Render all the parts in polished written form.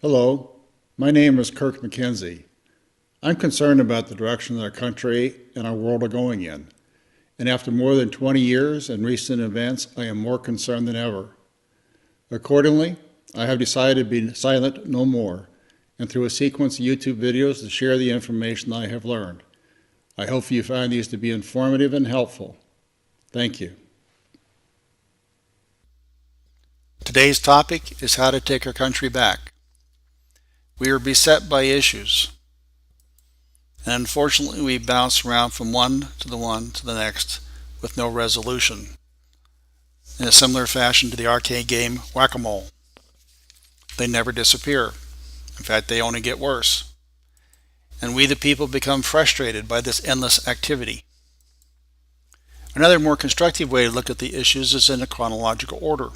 Hello, my name is Kirk McKenzie. I'm concerned about the direction that our country and our world are going in. And after more than 20 years and recent events, I am more concerned than ever. Accordingly, I have decided to be silent no more, and through a sequence of YouTube videos to share the information I have learned. I hope you find these to be informative and helpful. Thank you. Today's topic is how to take our country back. We are beset by issues, and unfortunately we bounce around from one to the next with no resolution, in a similar fashion to the arcade game Whack-A-Mole. They never disappear. In fact, they only get worse. And we the people become frustrated by this endless activity. Another more constructive way to look at the issues is in a chronological order.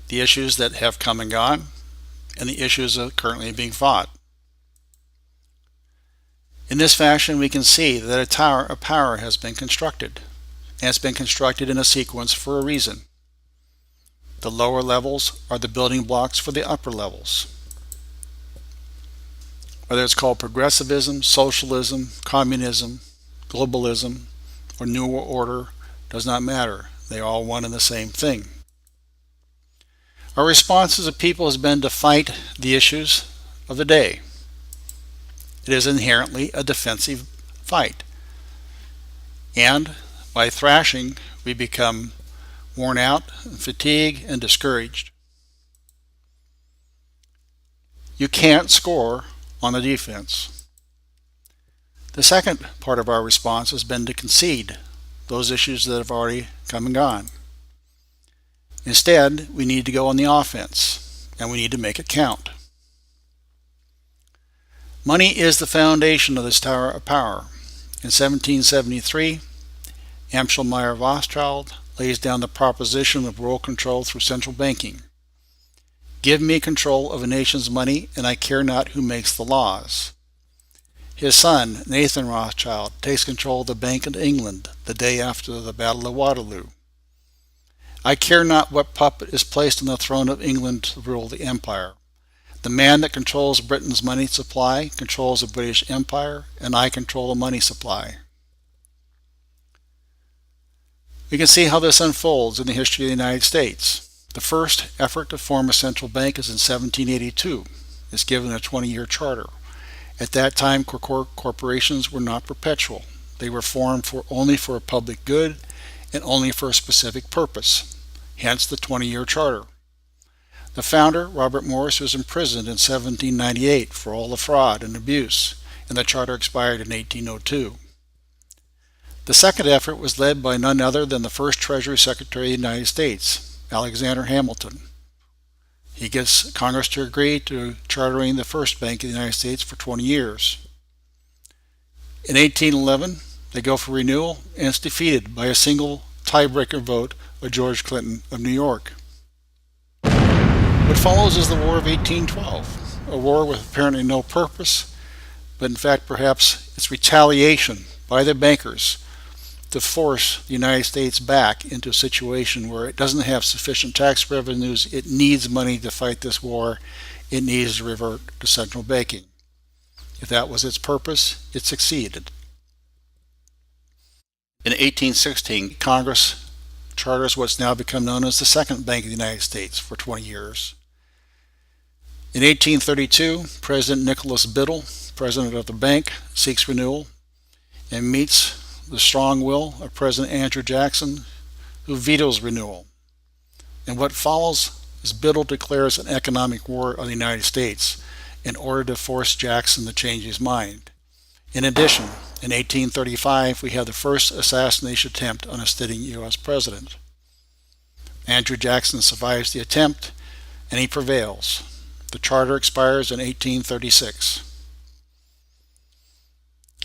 The issues that have come and gone, and the issues that are currently being fought. In this fashion, we can see that a tower of power has been constructed, and it's been constructed in a sequence for a reason. The lower levels are the building blocks for the upper levels. Whether it's called progressivism, socialism, communism, globalism, or New World Order does not matter. They are all one and the same thing. Our response as a people has been to fight the issues of the day. It is inherently a defensive fight. And by thrashing, we become worn out, fatigued, and discouraged. You can't score on the defense. The second part of our response has been to concede those issues that have already come and gone. Instead, we need to go on the offense, and we need to make it count. Money is the foundation of this tower of power. In 1773, Amschel Meyer Rothschild lays down the proposition of world control through central banking. Give me control of a nation's money, and I care not who makes the laws. His son, Nathan Rothschild, takes control of the Bank of England the day after the Battle of Waterloo. I care not what puppet is placed on the throne of England to rule the empire. The man that controls Britain's money supply controls the British Empire, and I control the money supply. We can see how this unfolds in the history of the United States. The first effort to form a central bank is in 1782. It's given a 20-year charter. At that time, corporations were not perpetual. They were formed only for a public good and only for a specific purpose. Hence the 20-year charter. The founder, Robert Morris, was imprisoned in 1798 for all the fraud and abuse, and the charter expired in 1802. The second effort was led by none other than the first Treasury Secretary of the United States, Alexander Hamilton. He gets Congress to agree to chartering the first bank of the United States for 20 years. In 1811, they go for renewal, and it's defeated by a single tiebreaker vote of George Clinton of New York. What follows is the War of 1812, a war with apparently no purpose, but in fact perhaps it's retaliation by the bankers to force the United States back into a situation where it doesn't have sufficient tax revenues, it needs money to fight this war, it needs to revert to central banking. If that was its purpose, it succeeded. In 1816, Congress charters what's now become known as the Second Bank of the United States for 20 years. In 1832, President Nicholas Biddle, president of the bank, seeks renewal and meets the strong will of President Andrew Jackson, who vetoes renewal. And what follows is Biddle declares an economic war on the United States in order to force Jackson to change his mind. In addition, in 1835, we have the first assassination attempt on a sitting U.S. president. Andrew Jackson survives the attempt, and he prevails. The charter expires in 1836.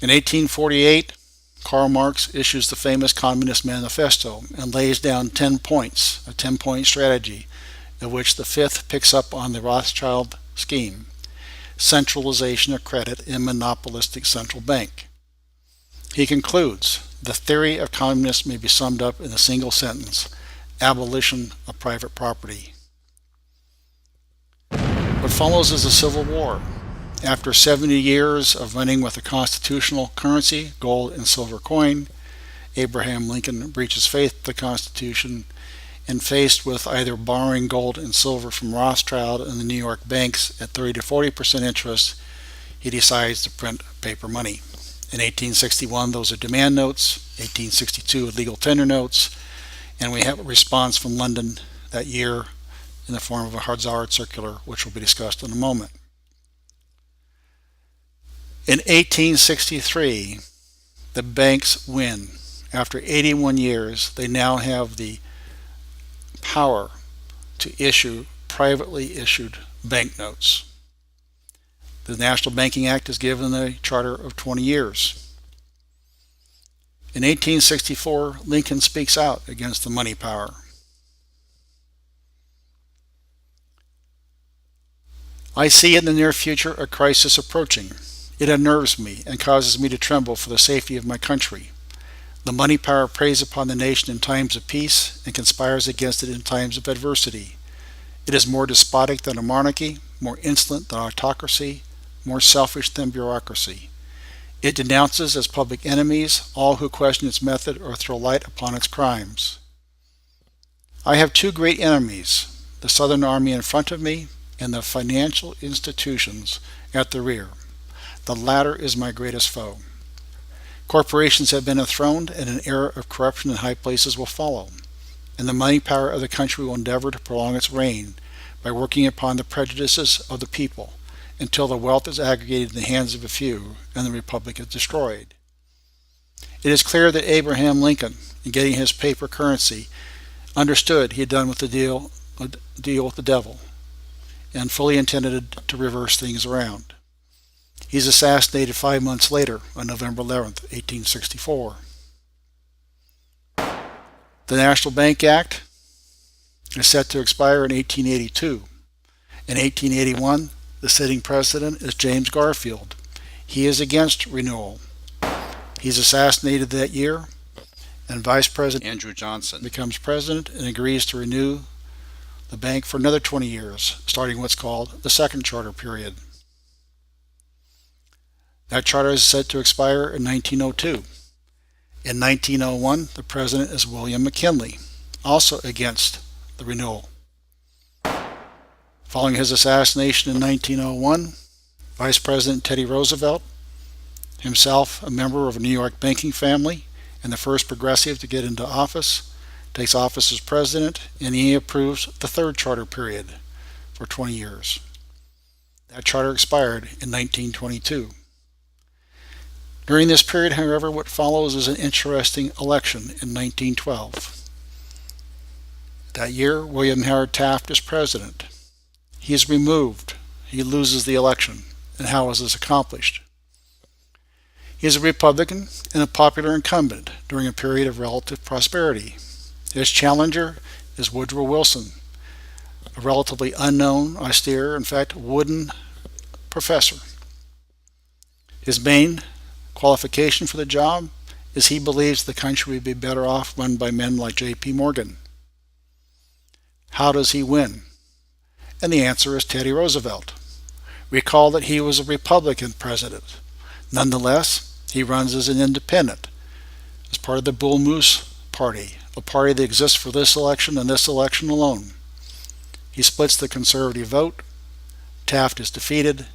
In 1848, Karl Marx issues the famous Communist Manifesto and lays down 10 points, a 10-point strategy, of which the fifth picks up on the Rothschild scheme: centralization of credit in monopolistic central bank. He concludes, the theory of communists may be summed up in a single sentence: abolition of private property. What follows is a civil war. After 70 years of running with a constitutional currency, gold and silver coin, Abraham Lincoln breaches faith with the Constitution, and faced with either borrowing gold and silver from Rothschild and the New York banks at 30 to 40% interest, he decides to print paper money. In 1861, those are demand notes, 1862, legal tender notes, and we have a response from London that year in the form of a Harzard circular, which will be discussed in a moment. In 1863, the banks win. After 81 years, they now have the power to issue privately issued banknotes. The National Banking Act is given a charter of 20 years. In 1864, Lincoln speaks out against the money power. I see in the near future a crisis approaching. It unnerves me and causes me to tremble for the safety of my country. The money power preys upon the nation in times of peace and conspires against it in times of adversity. It is more despotic than a monarchy, more insolent than autocracy, more selfish than bureaucracy. It denounces as public enemies all who question its method or throw light upon its crimes. I have two great enemies, the Southern Army in front of me and the financial institutions at the rear. The latter is my greatest foe. Corporations have been enthroned, and an era of corruption in high places will follow, and the money power of the country will endeavor to prolong its reign by working upon the prejudices of the people until the wealth is aggregated in the hands of a few and the republic is destroyed. It is clear that Abraham Lincoln, in getting his paper currency, understood he had done with a deal with the devil and fully intended to reverse things around. He's assassinated 5 months later on November 11th, 1864. The National Bank Act is set to expire in 1882. In 1881, the sitting president is James Garfield. He is against renewal. He's assassinated that year, and Vice President Andrew Johnson becomes president and agrees to renew the bank for another 20 years, starting what's called the Second Charter Period. That charter is set to expire in 1902. In 1901, the president is William McKinley, also against the renewal. Following his assassination in 1901, Vice President Teddy Roosevelt, himself a member of a New York banking family and the first progressive to get into office, takes office as president, and he approves the Third Charter Period for 20 years. That charter expired in 1922. During this period, however, what follows is an interesting election in 1912. That year, William Howard Taft is president. He is removed. He loses the election. And how is this accomplished? He is a Republican and a popular incumbent during a period of relative prosperity. His challenger is Woodrow Wilson, a relatively unknown, austere, in fact, wooden professor. His main qualification for the job is he believes the country would be better off run by men like J.P. Morgan. How does he win? And the answer is Teddy Roosevelt. Recall that he was a Republican president. Nonetheless, he runs as an independent, as part of the Bull Moose Party, a party that exists for this election and this election alone. He splits the conservative vote, Taft is defeated,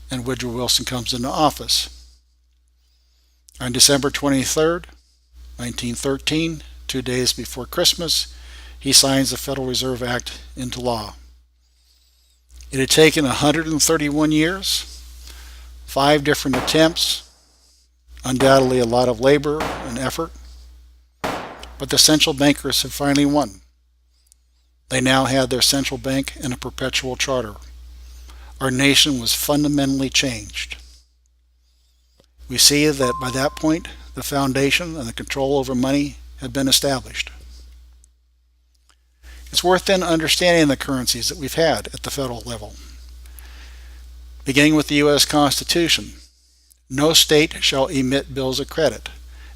and Woodrow Wilson comes into office. On December 23rd, 1913, 2 days before Christmas, he signs the Federal Reserve Act into law. It had taken 131 years, 5 different attempts, undoubtedly a lot of labor and effort, but the central bankers had finally won. They now had their central bank and a perpetual charter. Our nation was fundamentally changed. We see that by that point, the foundation and the control over money had been established. It's worth then understanding the currencies that we've had at the federal level. Beginning with the U.S. Constitution, no state shall emit bills of credit,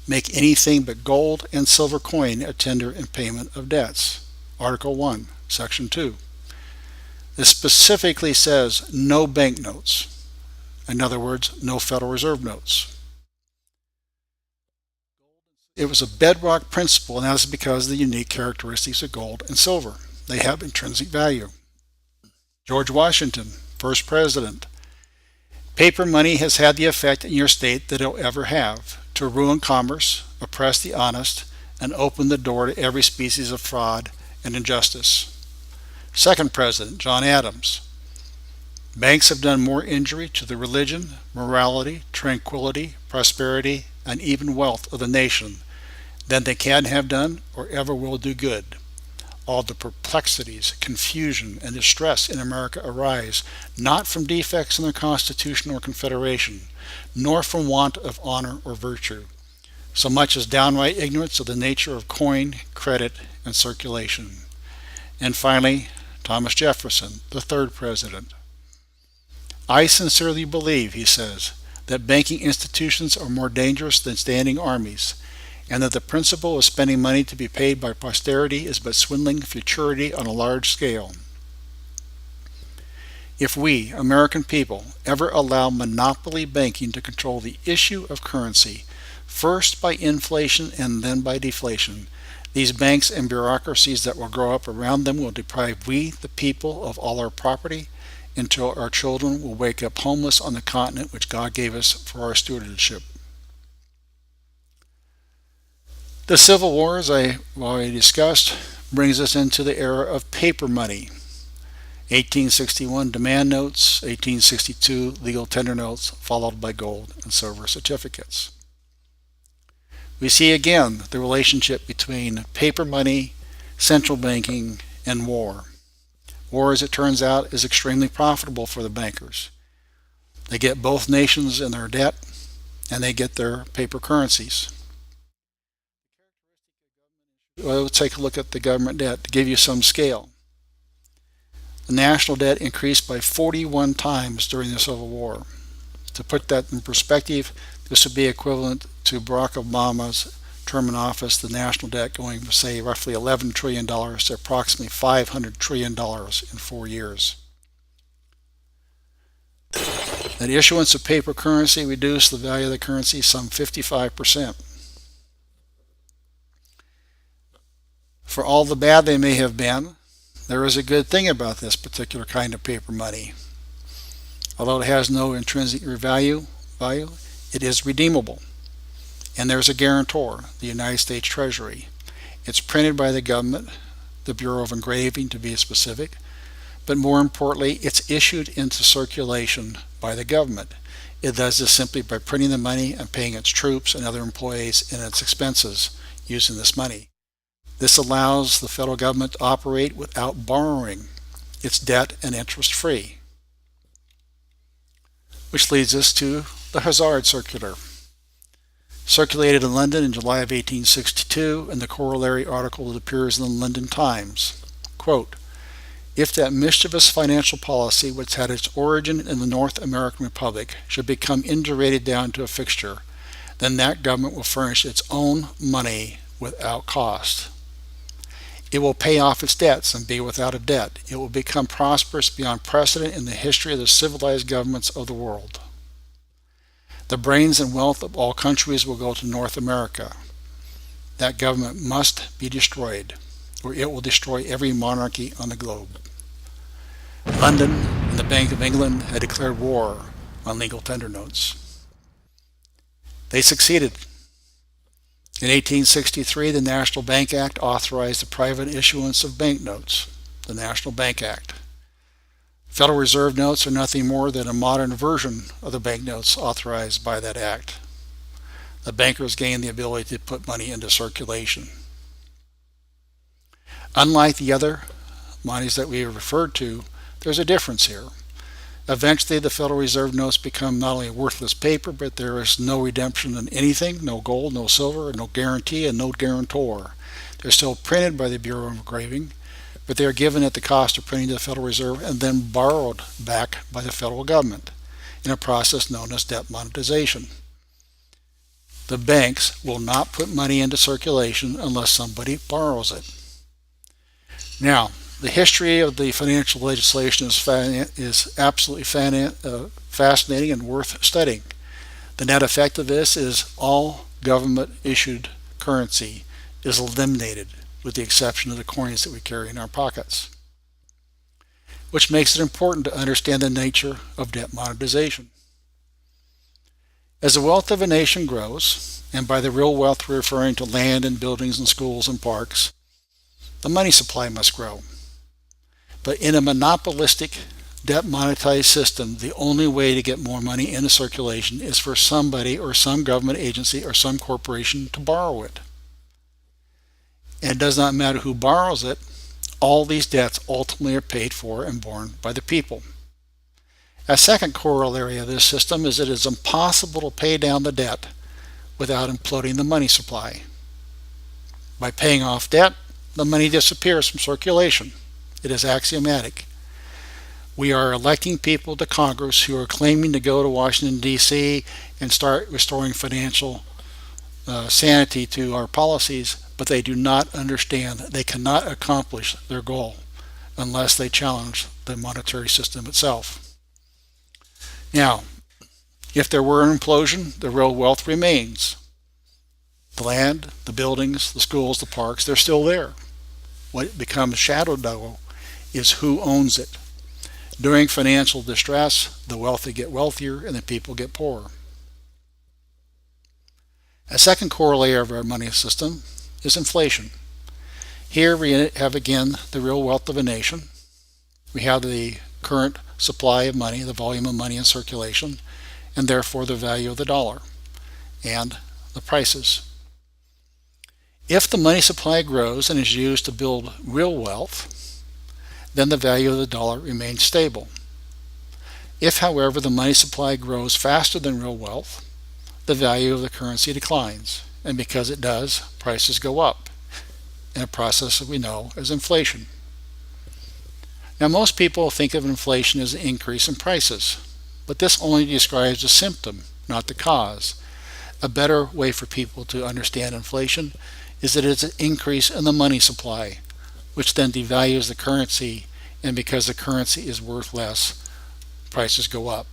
make anything but gold and silver coin a tender in payment of debts. Article 1, Section 2. This specifically says no banknotes. In other words, no Federal Reserve notes. It was a bedrock principle, and that is because of the unique characteristics of gold and silver. They have intrinsic value. George Washington, first president. Paper money has had the effect in your state that it'll ever have, to ruin commerce, oppress the honest, and open the door to every species of fraud and injustice. Second president, John Adams. Banks have done more injury to the religion, morality, tranquility, prosperity, and even wealth of the nation than they can have done or ever will do good. All the perplexities, confusion, and distress in America arise not from defects in the Constitution or Confederation, nor from want of honor or virtue, so much as downright ignorance of the nature of coin, credit, and circulation. And finally, Thomas Jefferson, the third president. I sincerely believe, he says, that banking institutions are more dangerous than standing armies, and that the principle of spending money to be paid by posterity is but swindling futurity on a large scale. If we, American people, ever allow monopoly banking to control the issue of currency, first by inflation and then by deflation, these banks and bureaucracies that will grow up around them will deprive we, the people, of all our property, until our children will wake up homeless on the continent which God gave us for our stewardship. The Civil War, as I already discussed, brings us into the era of paper money. 1861 demand notes, 1862 legal tender notes, followed by gold and silver certificates. We see again the relationship between paper money, central banking, and war. War, as it turns out, is extremely profitable for the bankers. They get both nations in their debt, and they get their paper currencies. Well, let's take a look at the government debt to give you some scale. The national debt increased by 41 times during the Civil War. To put that in perspective, this would be equivalent to Barack Obama's term in office, the national debt going from, say, roughly $11 trillion to approximately $500 trillion in 4 years. That issuance of paper currency reduced the value of the currency some 55%. For all the bad they may have been, there is a good thing about this particular kind of paper money. Although it has no intrinsic value, it is redeemable. And there's a guarantor, the United States Treasury. It's printed by the government, the Bureau of Engraving to be specific, but more importantly, it's issued into circulation by the government. It does this simply by printing the money and paying its troops and other employees in its expenses using this money. This allows the federal government to operate without borrowing. It's debt and interest free. Which leads us to the Hazard Circular. Circulated in London in July of 1862, and the corollary article that appears in the London Times. Quote, if that mischievous financial policy which had its origin in the North American Republic should become indurated down to a fixture, then that government will furnish its own money without cost. It will pay off its debts and be without a debt. It will become prosperous beyond precedent in the history of the civilized governments of the world. The brains and wealth of all countries will go to North America. That government must be destroyed, or it will destroy every monarchy on the globe. London and the Bank of England had declared war on legal tender notes. They succeeded. In 1863, the National Bank Act authorized the private issuance of banknotes, the National Bank Act. Federal Reserve notes are nothing more than a modern version of the banknotes authorized by that act. The bankers gained the ability to put money into circulation. Unlike the other monies that we have referred to, there's a difference here. Eventually, the Federal Reserve notes become not only worthless paper, but there is no redemption in anything, no gold, no silver, no guarantee, and no guarantor. They're still printed by the Bureau of Engraving, but they are given at the cost of printing to the Federal Reserve and then borrowed back by the federal government in a process known as debt monetization. The banks will not put money into circulation unless somebody borrows it. Now, The history of the financial legislation is absolutely fascinating and worth studying. The net effect of this is all government-issued currency is eliminated, with the exception of the coins that we carry in our pockets, which makes it important to understand the nature of debt monetization. As the wealth of a nation grows, and by the real wealth we're referring to land and buildings and schools and parks, the money supply must grow. But in a monopolistic, debt-monetized system, the only way to get more money into circulation is for somebody or some government agency or some corporation to borrow it. And it does not matter who borrows it, all these debts ultimately are paid for and borne by the people. A second corollary of this system is that it is impossible to pay down the debt without imploding the money supply. By paying off debt, the money disappears from circulation. It is axiomatic. We are electing people to Congress who are claiming to go to Washington, D.C. and start restoring financial sanity to our policies, but they do not understand that they cannot accomplish their goal unless they challenge the monetary system itself. Now, if there were an implosion, the real wealth remains. The land, the buildings, the schools, the parks, they're still there. What becomes shadowed, though, is who owns it. During financial distress, the wealthy get wealthier and the people get poorer. A second corollary of our money system is inflation. Here we have again the real wealth of a nation. We have the current supply of money, the volume of money in circulation, and therefore the value of the dollar and the prices. If the money supply grows and is used to build real wealth, then the value of the dollar remains stable. If, however, the money supply grows faster than real wealth, the value of the currency declines, and because it does, prices go up, in a process that we know as inflation. Now, most people think of inflation as an increase in prices, but this only describes the symptom, not the cause. A better way for people to understand inflation is that it's an increase in the money supply, which then devalues the currency, and because the currency is worth less, prices go up.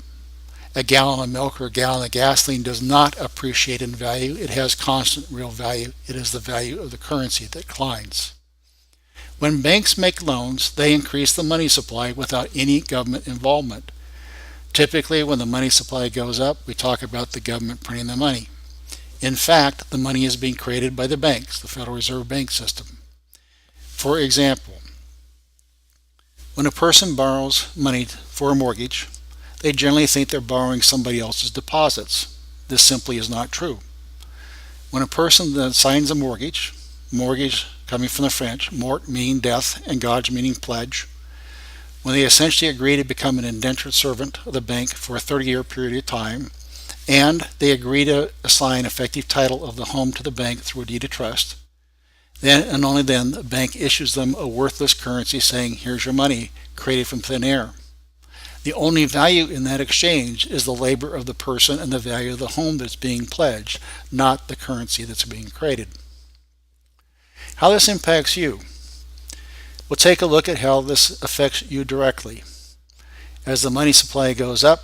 A gallon of milk or a gallon of gasoline does not appreciate in value. It has constant real value. It is the value of the currency that declines. When banks make loans, they increase the money supply without any government involvement. Typically, when the money supply goes up, we talk about the government printing the money. In fact, the money is being created by the banks, the Federal Reserve Bank system. For example, when a person borrows money for a mortgage, they generally think they're borrowing somebody else's deposits. This simply is not true. When a person then signs a mortgage coming from the French, mort meaning death and gage meaning pledge, when they essentially agree to become an indentured servant of the bank for a 30-year period of time, and they agree to assign effective title of the home to the bank through a deed of trust, then and only then the bank issues them a worthless currency saying, here's your money, created from thin air. The only value in that exchange is the labor of the person and the value of the home that's being pledged, not the currency that's being created. How this impacts you? We'll take a look at how this affects you directly. As the money supply goes up,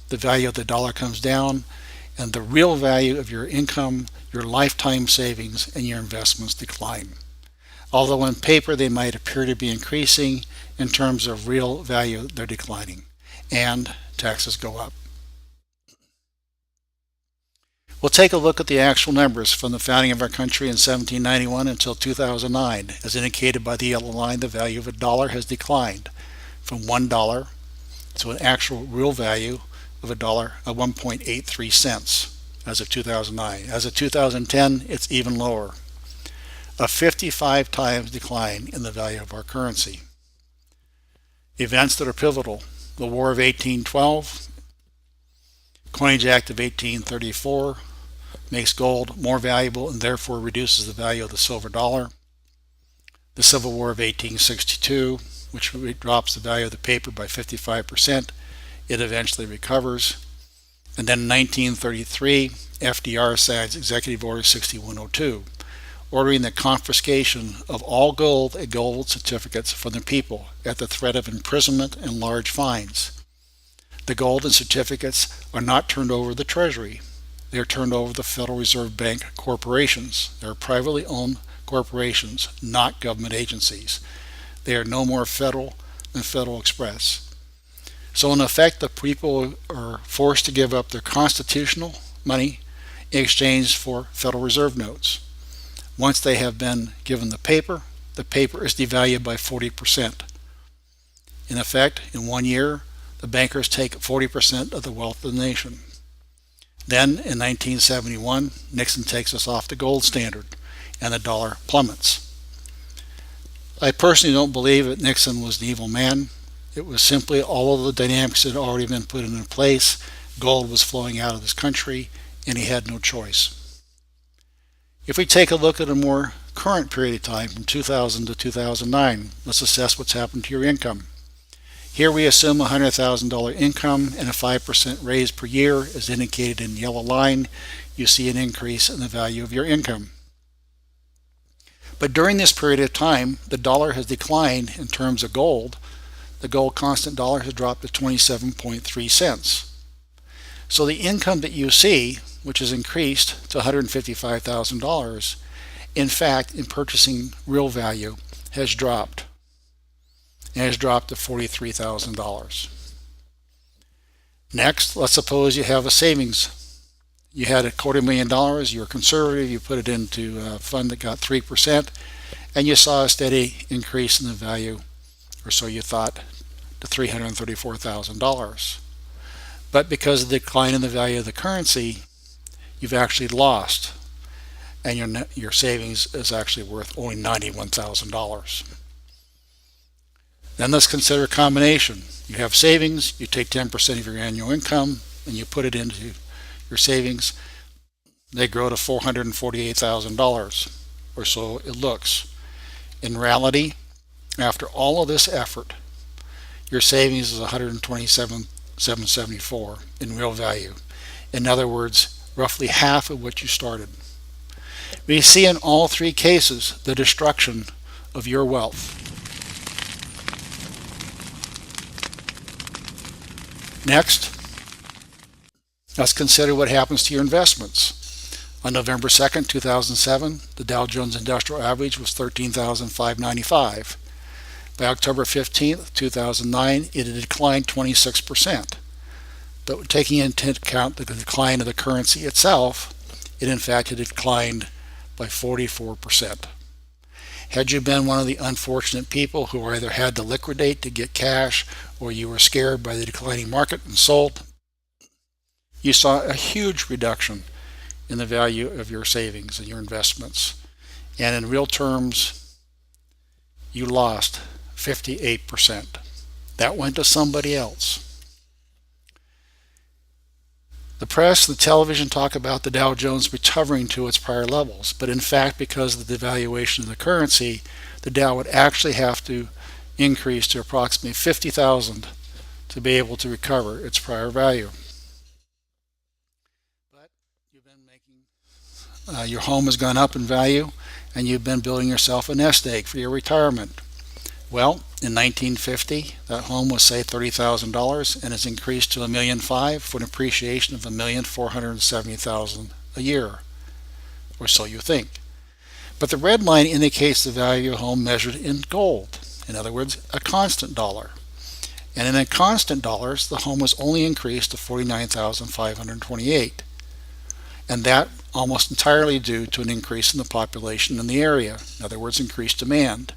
the value of the dollar comes down, and the real value of your income, your lifetime savings, and your investments decline. Although on paper they might appear to be increasing, in terms of real value they're declining, and taxes go up. We'll take a look at the actual numbers from the founding of our country in 1791 until 2009. As indicated by the yellow line, the value of a dollar has declined from $1 to an actual real value of a dollar of 1.83 cents as of 2009. As of 2010, it's even lower. A 55 times decline in the value of our currency. Events that are pivotal: the War of 1812, Coinage Act of 1834 makes gold more valuable and therefore reduces the value of the silver dollar. The Civil War of 1862, which drops the value of the paper by 55%, it eventually recovers. And then in 1933, FDR signs Executive Order 6102, ordering the confiscation of all gold and gold certificates from the people at the threat of imprisonment and large fines. The gold and certificates are not turned over to the Treasury. They are turned over to the Federal Reserve Bank corporations. They are privately owned corporations, not government agencies. They are no more federal than Federal Express. So in effect, the people are forced to give up their constitutional money in exchange for Federal Reserve notes. Once they have been given the paper is devalued by 40%. In effect, in 1 year, the bankers take 40% of the wealth of the nation. Then, in 1971, Nixon takes us off the gold standard, and the dollar plummets. I personally don't believe that Nixon was an evil man. It was simply all of the dynamics that had already been put into place. Gold was flowing out of this country, and he had no choice. If we take a look at a more current period of time, from 2000 to 2009, let's assess what's happened to your income. Here we assume a $100,000 income and a 5% raise per year is indicated in the yellow line. You see an increase in the value of your income. But during this period of time, the dollar has declined in terms of gold. The gold constant dollar has dropped to 27.3 cents. So the income that you see, which has increased to $155,000, in fact, in purchasing real value, has dropped. And has dropped to $43,000. Next, let's suppose you have a savings. You had $250,000, you're conservative, you put it into a fund that got 3%, and you saw a steady increase in the value, or so you thought, to $334,000. But because of the decline in the value of the currency, you've actually lost, and your savings is actually worth only $91,000. Then let's consider a combination. You have savings, you take 10% of your annual income, and you put it into your savings. They grow to $448,000, or so it looks. In reality, after all of this effort, your savings is $127,774 in real value. In other words, roughly half of what you started. We see in all three cases the destruction of your wealth. Next, let's consider what happens to your investments. On November 2nd, 2007, the Dow Jones Industrial Average was 13,595. By October 15th, 2009, it had declined 26%. But taking into account the decline of the currency itself, it in fact had declined by 44%. Had you been one of the unfortunate people who either had to liquidate to get cash or you were scared by the declining market and sold, you saw a huge reduction in the value of your savings and your investments. And in real terms, you lost 58%. That went to somebody else. The press, the television talk about the Dow Jones recovering to its prior levels, but in fact, because of the devaluation of the currency, the Dow would actually have to increase to approximately 50,000 to be able to recover its prior value. But you've been making, your home has gone up in value, and you've been building yourself a nest egg for your retirement. Well, in 1950, that home was, say, $30,000 and has increased to $1.5 million for an appreciation of $1,470,000 a year, or so you think. But the red line indicates the value of a home measured in gold, in other words, a constant dollar. And in constant dollars, the home was only increased to $49,528, and that almost entirely due to an increase in the population in the area, in other words, increased demand.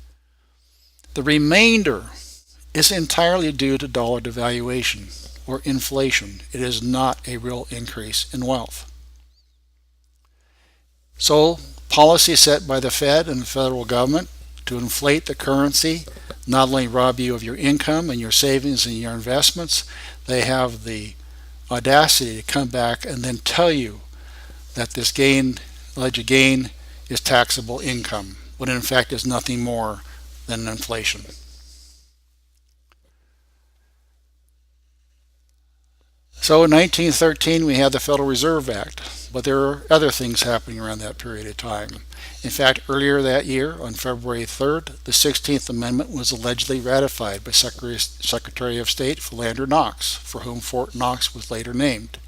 The remainder is entirely due to dollar devaluation or inflation. It is not a real increase in wealth. So, policy set by the Fed and the federal government to inflate the currency not only rob you of your income and your savings and your investments, they have the audacity to come back and then tell you that this alleged gain is taxable income, when in fact is nothing more than inflation. So in 1913 we had the Federal Reserve Act. but there are other things happening around that period of time. In fact, earlier that year, on February 3rd, the 16th Amendment was allegedly ratified by Secretary of State Philander Knox, for whom Fort Knox was later named.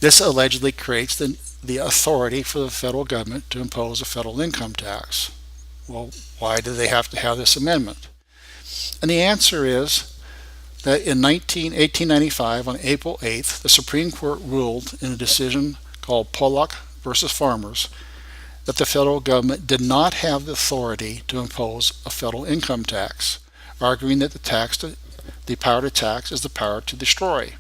This allegedly creates the authority for the federal government to impose a federal income tax. Well, why do they have to have this amendment? And the answer is that in 1895, on April 8th, the Supreme Court ruled in a decision called Pollock versus Farmers that the federal government did not have the authority to impose a federal income tax, arguing that the power to tax is the power to destroy.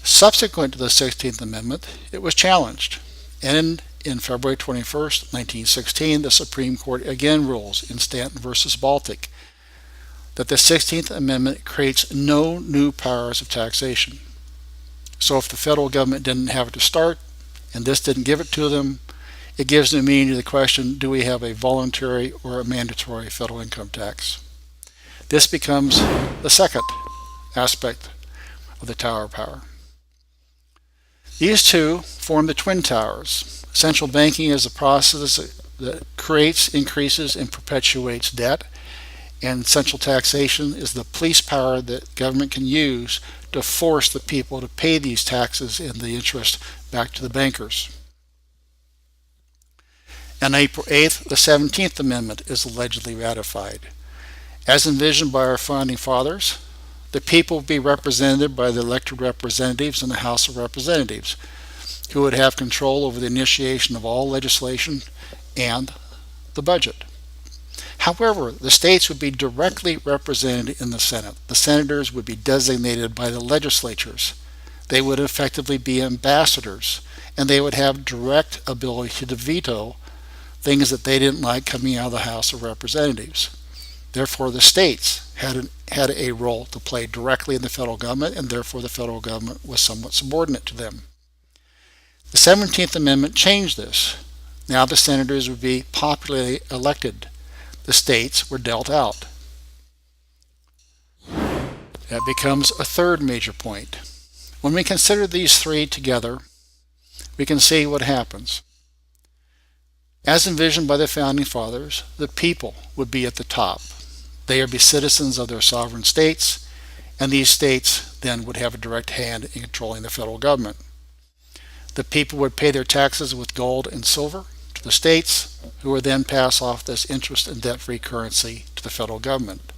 Subsequent to the 16th Amendment, it was challenged, and in February 21st, 1916, the Supreme Court again rules in Stanton versus Baltic that the 16th Amendment creates no new powers of taxation. So if the federal government didn't have it to start, and this didn't give it to them, it gives the meaning to the question, do we have a voluntary or a mandatory federal income tax? This becomes the second aspect of the Tower of Power. These two form the Twin Towers. Central banking is a process that creates, increases, and perpetuates debt, and central taxation is the police power that government can use to force the people to pay these taxes and the interest back to the bankers. On April 8th, the 17th Amendment is allegedly ratified. As envisioned by our founding fathers, the people would be represented by the elected representatives in the House of Representatives, who would have control over the initiation of all legislation and the budget. However, the states would be directly represented in the Senate. The senators would be designated by the legislatures. They would effectively be ambassadors, and they would have direct ability to veto things that they didn't like coming out of the House of Representatives. Therefore, the states had a role to play directly in the federal government, and therefore the federal government was somewhat subordinate to them. The 17th Amendment changed this. Now the senators would be popularly elected. The states were dealt out. That becomes a third major point. When we consider these three together, we can see what happens. As envisioned by the Founding Fathers, the people would be at the top. They would be citizens of their sovereign states, and these states then would have a direct hand in controlling the federal government. The people would pay their taxes with gold and silver to the states, who would then pass off this interest and debt-free currency to the federal government.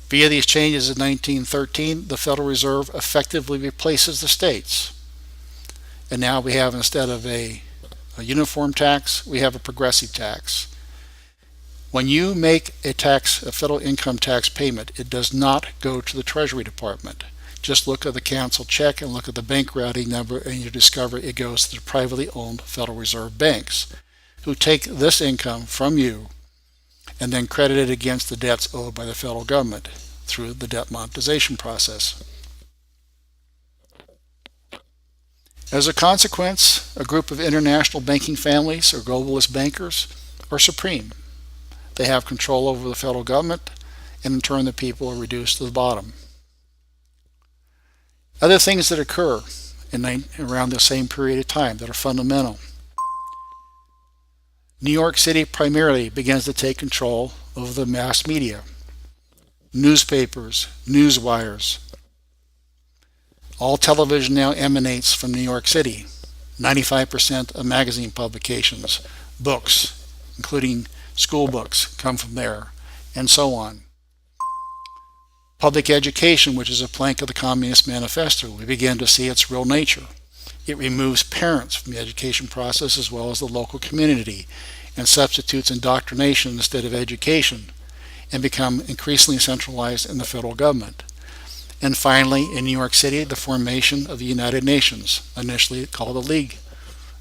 Via these changes in 1913, the Federal Reserve effectively replaces the states. And now we have, instead of a uniform tax, we have a progressive tax. When you make a federal income tax payment, it does not go to the Treasury Department. Just look at the canceled check and look at the bank routing number, and you discover it goes to the privately owned Federal Reserve banks, who take this income from you and then credit it against the debts owed by the federal government through the debt monetization process. As a consequence, a group of international banking families or globalist bankers are supreme. They have control over the federal government, and in turn the people are reduced to the bottom. Other things that occur around the same period of time that are fundamental. New York City primarily begins to take control of the mass media, newspapers, news wires. All television now emanates from New York City. 95% of magazine publications, books, including school books, come from there, and so on. Public education, which is a plank of the Communist Manifesto, we begin to see its real nature. It removes parents from the education process as well as the local community, and substitutes indoctrination instead of education, and become increasingly centralized in the federal government. And finally, in New York City, the formation of the United Nations, initially called the League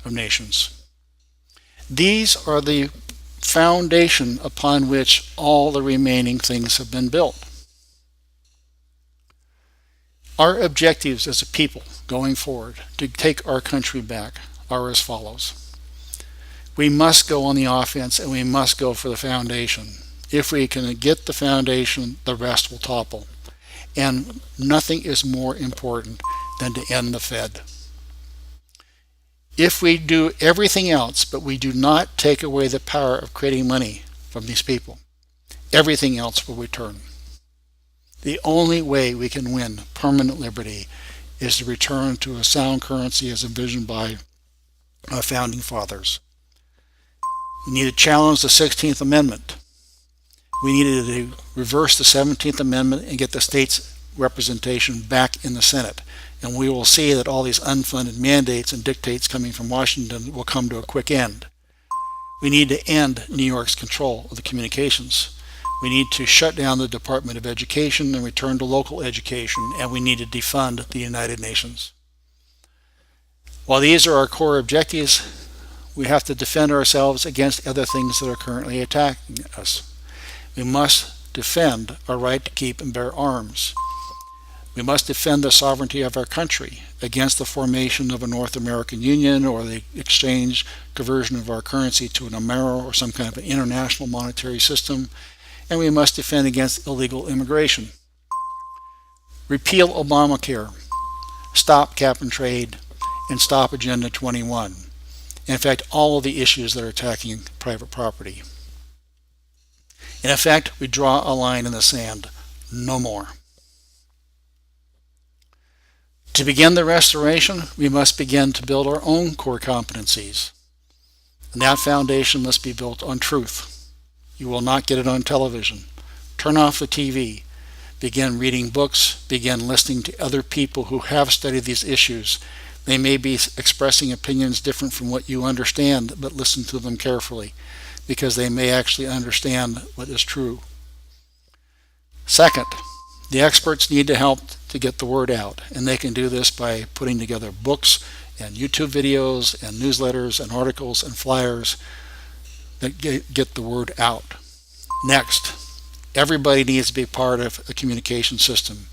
of Nations. These are the foundation upon which all the remaining things have been built. Our objectives as a people going forward to take our country back are as follows. We must go on the offense, and we must go for the foundation. If we can get the foundation, the rest will topple. And nothing is more important than to end the Fed. If we do everything else, but we do not take away the power of creating money from these people, everything else will return. The only way we can win permanent liberty is to return to a sound currency as envisioned by our founding fathers. We need to challenge the 16th Amendment. We needed to reverse the 17th Amendment and get the states' representation back in the Senate. And we will see that all these unfunded mandates and dictates coming from Washington will come to a quick end. We need to end New York's control of the communications. We need to shut down the Department of Education and return to local education, and we need to defund the United Nations. While these are our core objectives, we have to defend ourselves against other things that are currently attacking us. We must defend our right to keep and bear arms. We must defend the sovereignty of our country against the formation of a North American Union or the exchange conversion of our currency to an Amero or some kind of an international monetary system. And we must defend against illegal immigration. Repeal Obamacare, stop cap and trade, and stop Agenda 21. In fact, all of the issues that are attacking private property. In effect, we draw a line in the sand. No more. To begin the restoration, we must begin to build our own core competencies. And that foundation must be built on truth. You will not get it on television. Turn off the TV. Begin reading books. Begin listening to other people who have studied these issues. They may be expressing opinions different from what you understand, but listen to them carefully, because they may actually understand what is true. Second, the experts need to help to get the word out, and they can do this by putting together books and YouTube videos and newsletters and articles and flyers that get the word out. Next, everybody needs to be part of a communication system.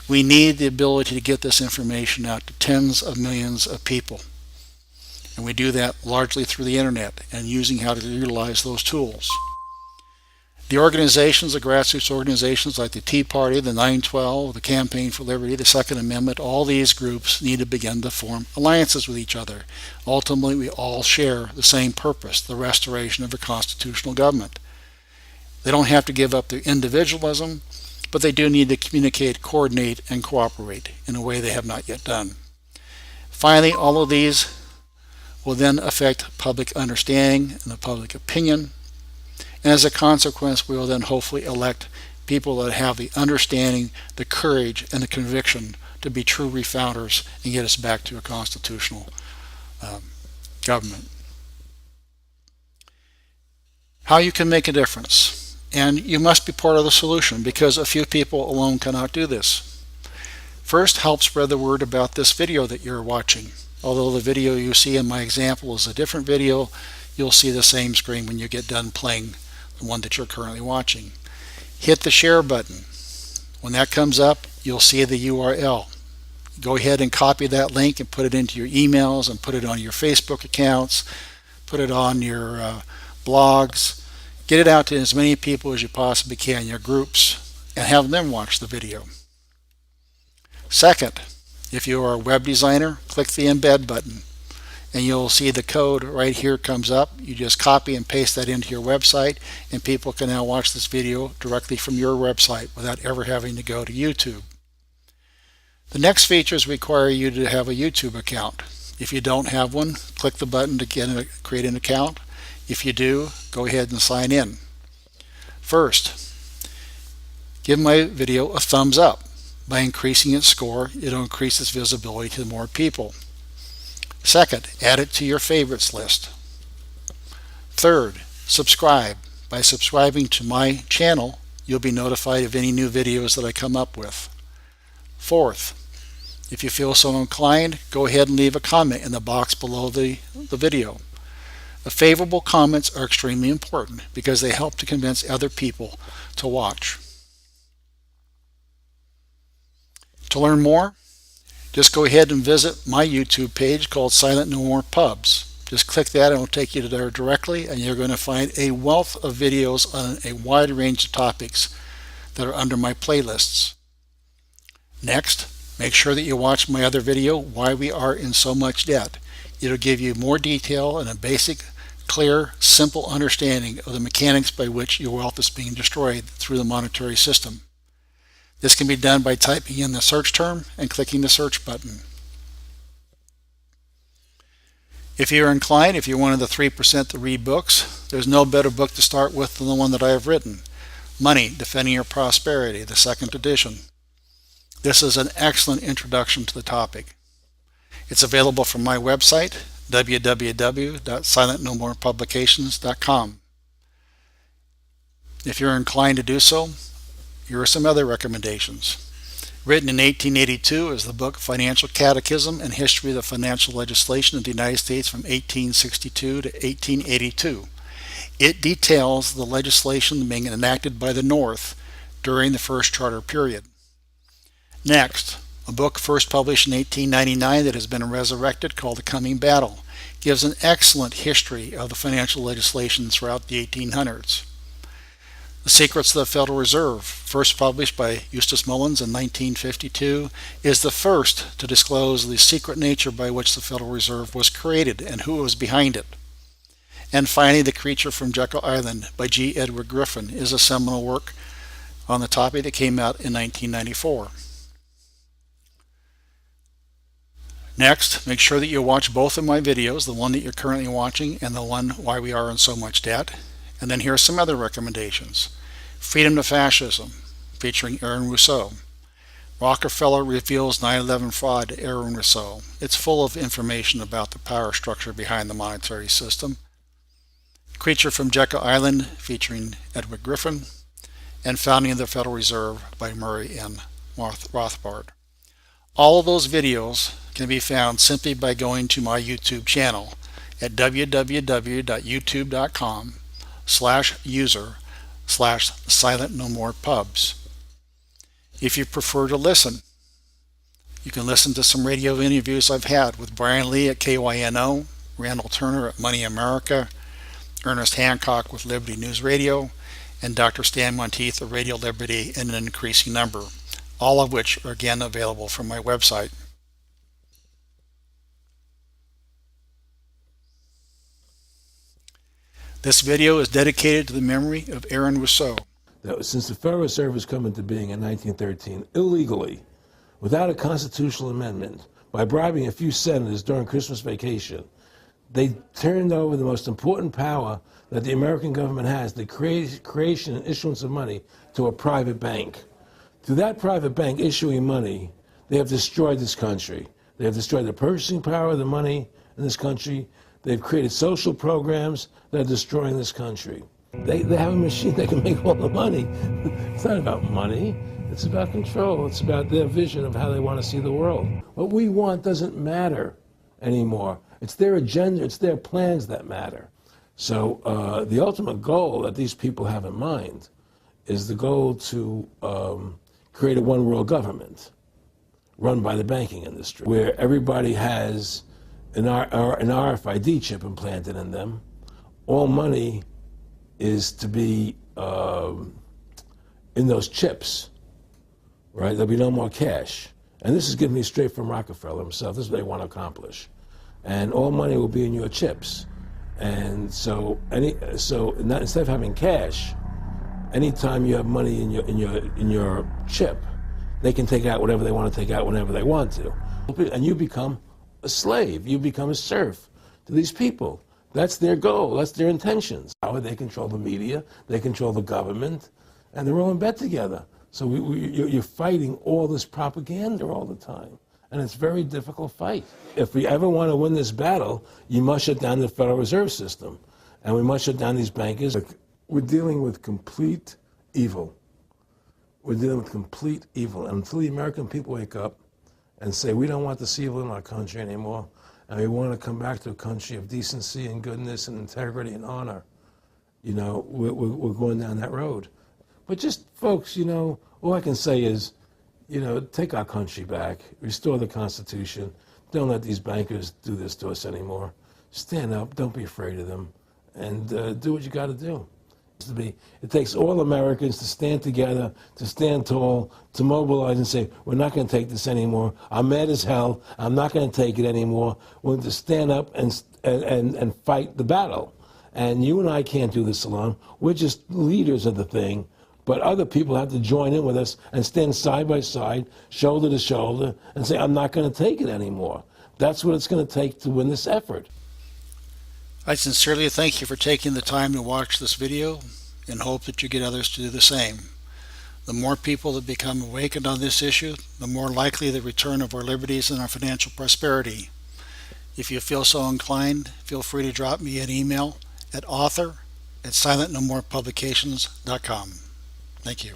We need the ability to get this information out to tens of millions of people. And we do that largely through the internet and using how to utilize those tools. The organizations, the grassroots organizations like the Tea Party, the 912, the Campaign for Liberty, the Second Amendment, all these groups need to begin to form alliances with each other. Ultimately, we all share the same purpose, the restoration of a constitutional government. They don't have to give up their individualism, but they do need to communicate, coordinate, and cooperate in a way they have not yet done. Finally, all of these will then affect public understanding and the public opinion. And as a consequence, we will then hopefully elect people that have the understanding, the courage, and the conviction to be true refounders and get us back to a constitutional government. How you can make a difference. And you must be part of the solution, because a few people alone cannot do this. First, help spread the word about this video that you're watching. Although the video you see in my example is a different video, you'll see the same screen when you get done playing the one that you're currently watching. Hit the share button. When that comes up, you'll see the URL. Go ahead and copy that link and put it into your emails and put it on your Facebook accounts, put it on your blogs. Get it out to as many people as you possibly can, your groups, and have them watch the video. Second, if you are a web designer, click the embed button and you'll see the code right here comes up. You just copy and paste that into your website, and people can now watch this video directly from your website without ever having to go to YouTube. The next features require you to have a YouTube account. If you don't have one, click the button to create an account. If you do, go ahead and sign in. First, give my video a thumbs up. By increasing its score, it'll increase its visibility to more people. Second, add it to your favorites list. Third, subscribe. By subscribing to my channel, you'll be notified of any new videos that I come up with. Fourth, if you feel so inclined, go ahead and leave a comment in the box below the video. The favorable comments are extremely important because they help to convince other people to watch. To learn more, just go ahead and visit my YouTube page called Silent No More Pubs. Just click that and it'll take you to there directly, and you're going to find a wealth of videos on a wide range of topics that are under my playlists. Next, make sure that you watch my other video, Why We Are in So Much Debt. It'll give you more detail and a basic, clear, simple understanding of the mechanics by which your wealth is being destroyed through the monetary system. This can be done by typing in the search term and clicking the search button. If you're inclined, if you're one of the 3% to read books, there's no better book to start with than the one that I have written, Money, Defending Your Prosperity, the second edition. This is an excellent introduction to the topic. It's available from my website, www.silentnomorepublications.com. If you're inclined to do so, here are some other recommendations. Written in 1882 is the book Financial Catechism and History of the Financial Legislation of the United States from 1862 to 1882. It details the legislation being enacted by the North during the first charter period. Next, a book first published in 1899 that has been resurrected called The Coming Battle gives an excellent history of the financial legislation throughout the 1800s. The Secrets of the Federal Reserve, first published by Eustace Mullins in 1952, is the first to disclose the secret nature by which the Federal Reserve was created and who was behind it. And finally, The Creature from Jekyll Island by G. Edward Griffin is a seminal work on the topic that came out in 1994. Next, make sure that you watch both of my videos, the one that you're currently watching and the one Why We Are in So Much Debt. And then here are some other recommendations. Freedom to Fascism, featuring Aaron Russo. Rockefeller Reveals 9/11 Fraud, Aaron Russo. It's full of information about the power structure behind the monetary system. Creature from Jekyll Island, featuring Edward Griffin. And Founding of the Federal Reserve by Murray N. Rothbard. All of those videos can be found simply by going to my YouTube channel at www.youtube.com/user/silentnomorepubs. If you prefer to listen, you can listen to some radio interviews I've had with Brian Lee at KYNO, Randall Turner at Money America, Ernest Hancock with Liberty News Radio, and Dr. Stan Monteith of Radio Liberty in an increasing number, all of which are again available from my website. This video is dedicated to the memory of Aaron Russo. Since the Federal Reserve has come into being in 1913, illegally, without a constitutional amendment, by bribing a few senators during Christmas vacation, they turned over the most important power that the American government has, the creation and issuance of money, to a private bank. Through that private bank issuing money, they have destroyed this country. They have destroyed the purchasing power of the money in this country. They've created social programs that are destroying this country. They have a machine that can make all the money. It's not about money. It's about control. It's about their vision of how they want to see the world. What we want doesn't matter anymore. It's their agenda. It's their plans that matter. So the ultimate goal that these people have in mind is the goal to create a one-world government run by the banking industry, where everybody has an RFID chip implanted in them. All money is to be in those chips, right? There'll be no more cash. And this is given me straight from Rockefeller himself. This is what they want to accomplish. And all money will be in your chips. And so instead of having cash, anytime you have money in your chip, they can take out whatever they want to take out whenever they want to. And you become a slave. You become a serf to these people. That's their goal. That's their intentions. They control the media. They control the government. And they're all in bed together. So you're fighting all this propaganda all the time. And it's a very difficult fight. If we ever want to win this battle, you must shut down the Federal Reserve System. And we must shut down these bankers. We're dealing with complete evil. We're dealing with complete evil. And until the American people wake up and say, we don't want this evil in our country anymore, and we want to come back to a country of decency and goodness and integrity and honor, you know, we're going down that road. But just, folks, you know, all I can say is, you know, take our country back, restore the Constitution. Don't let these bankers do this to us anymore. Stand up, don't be afraid of them, and do what you got to do. to be. It takes all Americans to stand together, to stand tall, to mobilize and say, we're not going to take this anymore. I'm mad as hell. I'm not going to take it anymore. We're going to stand up and fight the battle. And you and I can't do this alone. We're just leaders of the thing. But other people have to join in with us and stand side by side, shoulder to shoulder, and say, I'm not going to take it anymore. That's what it's going to take to win this effort. I sincerely thank you for taking the time to watch this video and hope that you get others to do the same. The more people that become awakened on this issue, the more likely the return of our liberties and our financial prosperity. If you feel so inclined, feel free to drop me an email at author@silentnomorepublications.com. Thank you.